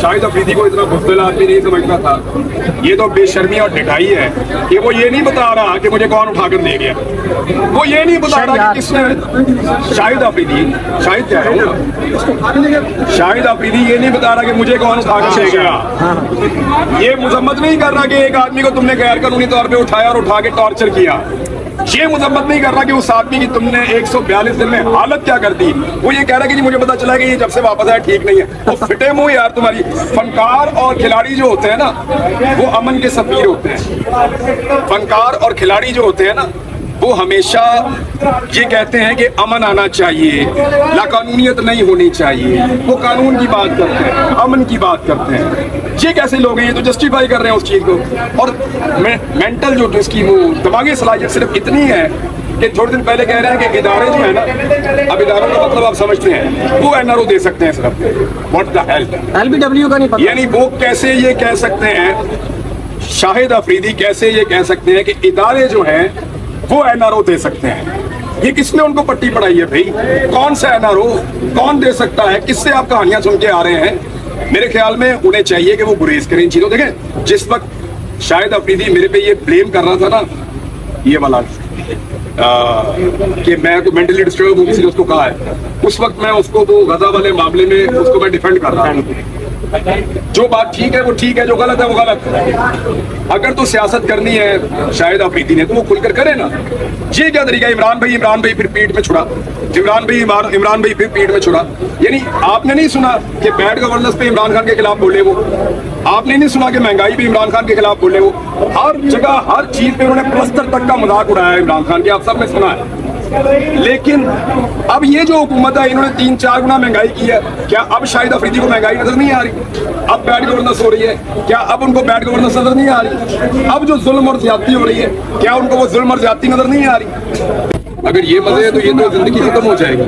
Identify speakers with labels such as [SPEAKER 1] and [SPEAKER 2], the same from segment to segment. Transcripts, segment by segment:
[SPEAKER 1] शाहिद अफरीदी को इतना बुज़दिल आदमी नहीं समझता था। ये तो बेशर्मी और ढिठाई है कि वो ये नहीं बता रहा कि मुझे कौन उठाकर ले गया, वो ये नहीं बता रहा कि किसने, शाहिद अफरीदी, शाहिद कह रहा हूँ, शाहिद अफरीदी ये नहीं बता रहा कि मुझे कौन उठाकर ले गया। ये मजम्मत नहीं कर रहा कि एक आदमी को तुमने गैर कानूनी तौर पे उठाया और उठा के टॉर्चर किया। ये मजम्मत नहीं कर रहा कि उस आदमी की तुमने 142 दिन में हालत क्या कर दी। वो ये कह रहा है कि जी मुझे पता चला कि ये जब से वापस आया ठीक नहीं है। वो फिटे मुंह यार तुम्हारी। फनकार और खिलाड़ी जो होते हैं ना, वो अमन के सफीर होते हैं। फनकार और खिलाड़ी जो होते हैं ना, वो हमेशा ये कहते हैं कि अमन आना चाहिए, लाकानूनियत नहीं होनी चाहिए। वो कानून की बात करते हैं, अमन की बात करते हैं। ये कैसे लोग हैं? ये तो जस्टिफाई कर रहे हैं उस चीज़ को। और मेंटल जो इसकी वो दिमागी सलाहियत सिर्फ इतनी है कि थोड़े दिन पहले कह रहे हैं कि इदारे जो है ना, अब इदारों का मतलब आप समझते हैं, वो एनआरओ दे सकते हैं सिर्फ। व्हाट द हेल,
[SPEAKER 2] एलबीडब्ल्यू का नहीं पता।
[SPEAKER 1] यानी वो कैसे ये कह सकते हैं, शाहिद अफरीदी कैसे ये कह सकते हैं कि इदारे जो हैं वो एनआरओ दे सकते हैं? ये किसने उनको पट्टी पढ़ाई है भाई? कौन सा एनआरओ, कौन दे सकता है? किससे आप कहानियां सुन के आ रहे हैं? मेरे ख्याल में उन्हें चाहिए कि वो गुरेज करें इन चीजों। देखें, जिस वक्त शाहिद अफरीदी मेरे पे ये ब्लेम कर रहा था ना, ये वाला कि मैं तो मेंटली डिस्टर्ब हूँ, किसी ने उसको कहा है, उस वक्त मैं उसको वो गजा वाले मामले में उसको मैं डिफेंड कर रहा हूँ। जो बात ठीक है वो ठीक है, जो गलत है वो गलत है। अगर तो सियासत करनी है शाहिद अफरीदी ने तो वो खुलकर करे ना। ये क्या तरीका? इमरान भाई फिर पीठ में छुड़ा, इमरान भाई फिर पीठ में छुड़ा। यानी आपने नहीं सुना कि बैड गवर्नेंस पे इमरान खान के खिलाफ बोले वो, आपने नहीं सुना कि महंगाई पे इमरान खान के खिलाफ बोले वो। हर जगह हर चीज पे उन्होंने प्लस्तर तक का मजाक उड़ाया है इमरान खान के, आप सब ने सुना है। लेकिन अब ये जो हुकूमत है, इन्होंने 3-4 गुना महंगाई की है। क्या अब शाहिद अफरीदी को महंगाई नजर नहीं आ रही? अब बैड गवर्नेंस हो रही है, क्या अब उनको बैड गवर्नेंस नजर नहीं आ रही? अब जो जुल्म और ज्यादती हो रही है, क्या उनको वो जुल्म और ज्यादती नजर नहीं आ रही? अगर ये मजे है तो ये तो जिंदगी खत्म हो जाएगी।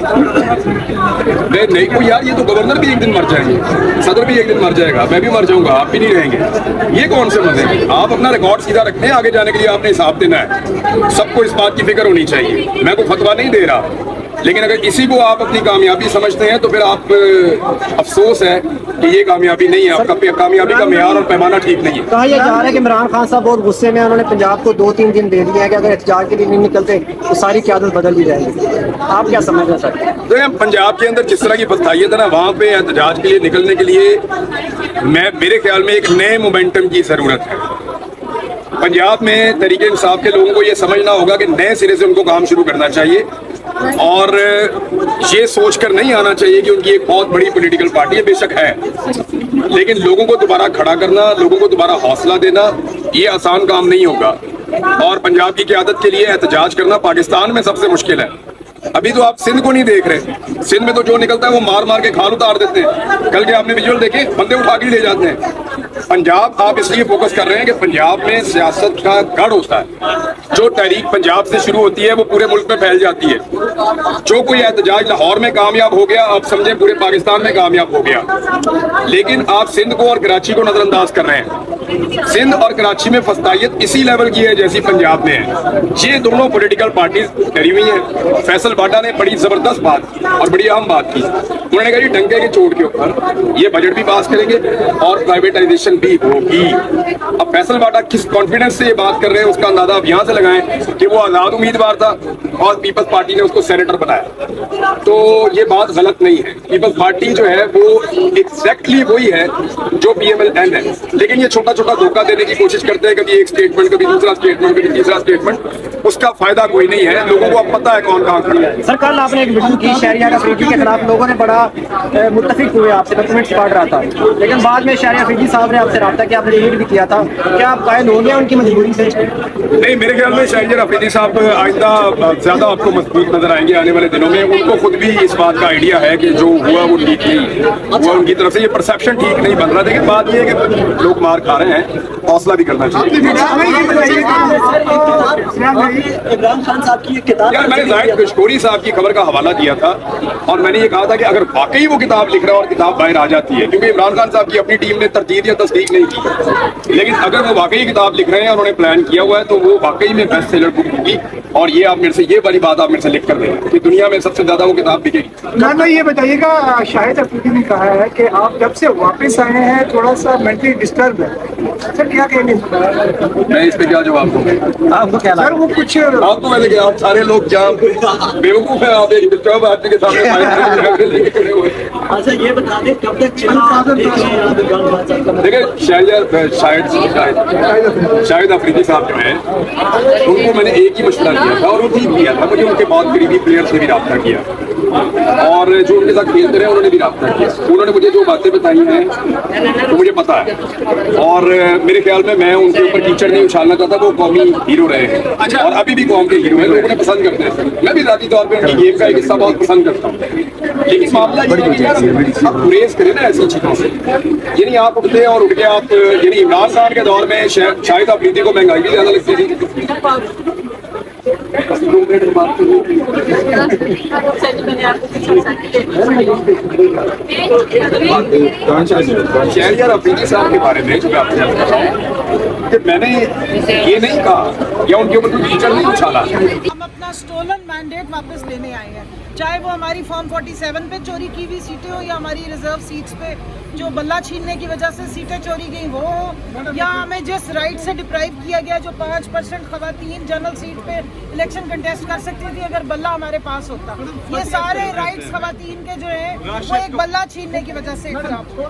[SPEAKER 1] नहीं को यार, ये तो गवर्नर भी एक दिन मर जाएंगे, सदर भी एक दिन मर जाएगा, मैं भी मर जाऊंगा, आप भी नहीं रहेंगे। ये कौन से मजे हैं? आप अपना रिकॉर्ड सीधा रखते हैं, आगे जाने के लिए आपने हिसाब देना है। सबको इस बात की फिक्र होनी चाहिए। मैं कोई फतवा नहीं दे रहा, लेकिन अगर इसी को आप अपनी कामयाबी समझते हैं तो फिर आप अफसोस है कि ये कामयाबी नहीं है। आपका कामयाबी का मेयार और पैमाना ठीक नहीं है।
[SPEAKER 2] कहा यह जा रहा है कि इमरान खान साहब बहुत गुस्से में, उन्होंने पंजाब को 2-3 दिन दे दिए हैं कि अगर एहतजाज के लिए नहीं निकलते तो सारी क़यादत बदल दी जाएगी। आप क्या समझ रहे सर?
[SPEAKER 1] तो पंजाब के अंदर जिस तरह की बदतायत है ना, वहाँ पे एहतजाज के लिए निकलने के लिए मेरे ख्याल में एक नए मोमेंटम की जरूरत है। पंजाब में तहरीक इंसाफ के लोगों को ये समझना होगा कि नए सिरे से उनको काम शुरू करना चाहिए और ये सोचकर नहीं आना चाहिए कि उनकी एक बहुत बड़ी पॉलिटिकल पार्टी है, बेशक है, लेकिन लोगों को दोबारा खड़ा करना, लोगों को दोबारा हौसला देना, ये आसान काम नहीं होगा। और पंजाब की क़यादत के लिए एहतजाज करना पाकिस्तान में सबसे मुश्किल है। अभी तो आप सिंध को नहीं देख रहे, सिंध में तो जो निकलता है वो मार मार के खाल उतार देते हैं। कल के आपने विजुअल देखे, बंदे उठा के ले जाते हैं। पंजाब आप इसलिए फोकस कर रहे हैं कि पंजाब में सियासत का गढ़ होता है। जो तहरीक पंजाब से शुरू होती है वो पूरे मुल्क में फैल जाती है। जो कोई एहतजाज लाहौर में कामयाब हो गया, आप समझे पूरे पाकिस्तान में कामयाब हो गया। लेकिन आप सिंध को और कराची को नजरअंदाज कर रहे हैं। सिंध और कराची में फस्तायत इसी लेवल की है जैसी पंजाब में है। ये दोनों पॉलिटिकल पार्टीज डरी हुई हैं। फैसल बाटा ने बड़ी जबरदस्त बात की और बड़ी अहम बात की। उन्होंने कहा जी डंके के चोट के ऊपर ये बजट भी पास करेंगे और प्राइवेटाइजेशन भी होगी। अब फैसल बाटा किस कॉन्फिडेंस से ये बात कर रहे हैं, उसका अंदाजा आप यहाँ से लगाएं कि वो आजाद उम्मीदवार था और पीपल्स पार्टी ने उसको सेनेटर बनाया। तो ये बात गलत नहीं है। पीपल्स पार्टी जो है वो एग्जैक्टली वही है जो PMLN है, लेकिन ये छोटा छोटा धोखा देने की कोशिश करते हैं। कभी एक स्टेटमेंट, कभी दूसरा स्टेटमेंट, कभी तीसरा स्टेटमेंट। उसका फायदा कोई नहीं है। लोगों को अब पता है कौन कहाँ खड़ा है।
[SPEAKER 2] सर, कल आपने एक वीडियो की शहरियार अफरीदी के खिलाफ, लोगों ने बड़ा मुत्तफिक हुए आपसे, डॉक्यूमेंट्स पढ़ रहा था, लेकिन बाद में शहरियार अफरीदी साहब ने आपसे रब्ता किया, आपने लीड भी किया था। क्या आप कायल हो गए उनकी मजबूरी से?
[SPEAKER 1] नहीं, मेरे ख्याल में शहरियार अफरीदी साहब आइंदा ज्यादा आपको मजबूत नजर आएंगे आने वाले दिनों में। उनको खुद भी इस बात का आइडिया है कि जो हुआ वो ठीक नहीं हुआ, उनकी तरफ से ये परसेप्शन ठीक नहीं बन रहा। लेकिन बात ये है कि लोग मार खा रहे हैं। हैं, हौसला भी करना चाहिए।
[SPEAKER 2] इमरान खान साहब की एक किताब
[SPEAKER 1] यार मैंने जाहिद कशकोरी साहब की खबर का हवाला दिया था और मैंने ये कहा था कि अगर वाकई वो किताब लिख रहा है और किताब बाहर आ जाती है, क्योंकि इमरान खान साहब की अपनी टीम ने तरदीद या तस्दीक नहीं की, लेकिन अगर वो वाकई किताब लिख रहे हैं और उन्होंने प्लान किया हुआ है तो वो वाकई में बेस्ट सेलर बुक होगी। और ये आप मेरे से, ये वाली बात आप मेरे से लिख कर दें कि दुनिया में सबसे ज्यादा वो किताब बिकेगी।
[SPEAKER 3] इमरान भाई ये बताइएगा, शाहिद अफरीदी ने कहा है कि आप जब से वापस आए हैं थोड़ा सा मेंटली डिस्टर्ब है, सर क्या कहेंगे?
[SPEAKER 1] मैं इस पे क्या जवाब दूंगा?
[SPEAKER 2] आपको क्या
[SPEAKER 3] सर वो कुछ
[SPEAKER 1] आप तो मैंने कहा आप सारे लोग क्या बेवकूफ है, आप एक डिस्टर्ब आदमी के सामने लेके खड़े हुए।
[SPEAKER 2] अच्छा ये बता दें कब तक चला
[SPEAKER 1] देखिए शाहिद अफरीदी साहब जो हैं उनको मैंने एक ही मशवरा दिया था और वो ठीक किया था। मुझे उनके बहुत करीबी प्लेयर से भी रब्ता किया और जो उनके साथ खेलते रहे उन्होंने भी रब्ता किया। उन्होंने मुझे जो बातें बताई हैं तो मुझे पता है और मेरे ख्याल में मैं उनके ऊपर कीचड़ नहीं उछालना चाहता। वो कौमी हीरो रहे हैं और अभी भी कौम के हीरो हैं, लोग उन्हें पसंद करते हैं। मैं भी ज़ाती तौर पर उनकी गेम का एक हिस्सा बहुत पसंद करता हूँ, लेकिन मामला ये है कि यार आप गुरेज करें ना ऐसी चीज़ों से। यानी आप उठते और उठ के आप, यानी इमरान खान के दौर में शाहिद अफरीदी को महंगाई भी ज़्यादा लगती थी। शहरियार अफरीदी साहब के बारे में जो मैं आपसे अर्ज कर रहा हूं कि मैंने ये नहीं कहा या उनके ऊपर कोई कीचड़ नहीं उछाला।
[SPEAKER 4] हम अपना स्टोलन मैंडेट वापस लेने आए हैं, चाहे वो हमारी फॉर्म 47 पे चोरी की हुई सीटें हो या हमारी रिजर्व सीट्स पे जो बल्ला छीनने की वजह से सीटें चोरी गई वो हो, या हमें जिस राइट से डिप्राइव किया गया जो 5% खवातीन जनरल सीट पे इलेक्शन कंटेस्ट कर सकती थी अगर बल्ला हमारे पास होता। ये सारे राइट्स खवातीन के जो है वो एक बल्ला छीनने की वजह से खराब हो।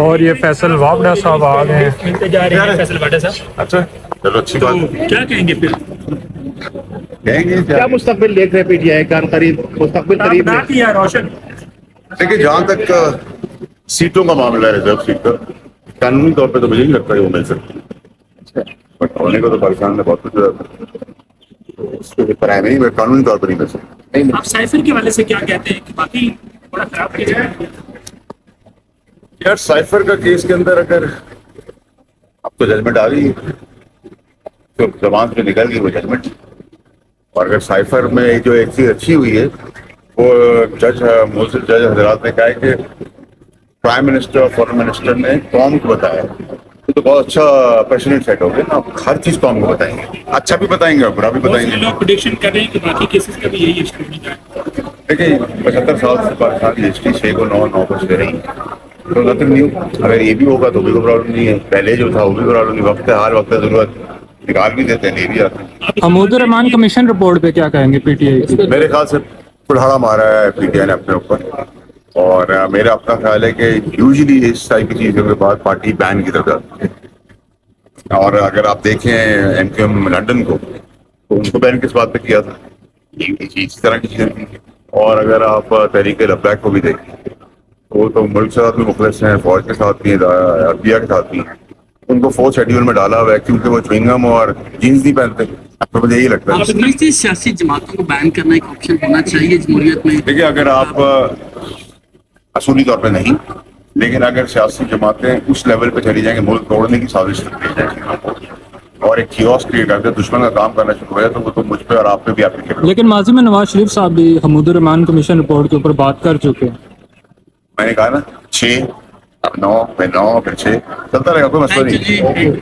[SPEAKER 5] और ये फैसल वावड़ा साहब आ गए हैं, मिलते जा रहे हैं फैसल वावड़ा साहब।
[SPEAKER 6] अच्छा चलो अच्छी बात है।
[SPEAKER 5] क्या कहेंगे फिर?
[SPEAKER 6] कहेंगे
[SPEAKER 7] क्या मुस्तकबिल देख रहे पीटीआई का करीब मुस्तकबिल करीब
[SPEAKER 5] नाम किया रोशन।
[SPEAKER 6] देखिए जहाँ तक सीटों का मामला है, रिजर्व सीट का, कानूनी तौर पे तो मुझे नहीं लगता है वो मिल सकती, बट होने को तो पाकिस्तान में बहुत कुछ उसके प्राइमरी में कानूनी तौर पर नहीं मिल सकती।
[SPEAKER 5] आप साइफर के वाले से क्या कहते हैं कि बाकी बड़ा खराब केस है?
[SPEAKER 6] यार साइफर का केस के अंदर अगर अब तो जजमेंट आ गई तो जबान से निकल गई वो जजमेंट, और अगर साइफर में जो एक चीज अच्छी हुई है वो मोजिल जज हजरात ने कहा है कि प्राइम मिनिस्टर और फॉरेन मिनिस्टर ने कौम को बताया तो बहुत अच्छा प्रेसिडेंट सेट हो गया ना। आप हर चीज कौम को बताएंगे, अच्छा भी बताएंगे और बुरा भी
[SPEAKER 5] बहुत से
[SPEAKER 6] बताएंगे।
[SPEAKER 5] लोग प्रेडिक्शन कर रहे हैं कि बाकी केसेस का भी यही स्टोरी है।
[SPEAKER 6] देखिए 75 साल से पाकिस्तान की हिस्ट्री 6 को 9 को से रही तो नथिंग न्यू। अगर ये भी होगा तो भी कोई प्रॉब्लम नहीं है, पहले जो था वो भी प्रॉब्लम नहीं। वक्त है, हर वक्त जरूरत निकाल भी देते हैं, ले भी आते हैं।
[SPEAKER 5] हमूदुर रहमान कमीशन रिपोर्ट पे क्या कहेंगे पीटीआई की?
[SPEAKER 6] मेरे ख्याल से कुल्हाड़ा मारा है पीटीआई ने अपने ऊपर, और मेरा अपना ख्याल है कि यूजुअली इस टाइप की चीजों के बाद पार्टी बैन की तरफ जाती है। और अगर आप देखें एमक्यूएम लंदन को तो उनको बैन किस बात पे किया था, इस तरह की चीजें थी। और अगर आप तहरीक लब्बैक को भी देखें तो वो तो मुल्क के साथ भी मुखलिस हैं, फौज के साथ भी, अरबिया के साथ भी। उनको 4th शेड्यूल में डाला हुआ है क्योंकि वो च्विंगम और जीन्स नहीं पहनते। तो मुझे यही लगता है
[SPEAKER 8] सियासी जमातों को बैन करना एक ऑप्शन होना चाहिए जमहूरियत में।
[SPEAKER 6] देखिए अगर आप असूली तौर पे नहीं, लेकिन अगर सियासी जमातें उस लेवल पे चली जाएंगे, मुल्क तोड़ने की साजिश की जाएगी और एक कियोस्क क्रिएट करके दुश्मन का काम करना शुरू हो जाए तो वो तो मुझ पे और आप पे भी एप्लीकेबल।
[SPEAKER 5] लेकिन माजी में नवाज शरीफ साहब भी हमूदुर रहमान कमीशन रिपोर्ट के ऊपर बात कर चुके हैं।
[SPEAKER 6] मैंने कहा ना 6 अब 9 फिर 9 फिर 6 चलता रहेगा, कोई मसला नहीं।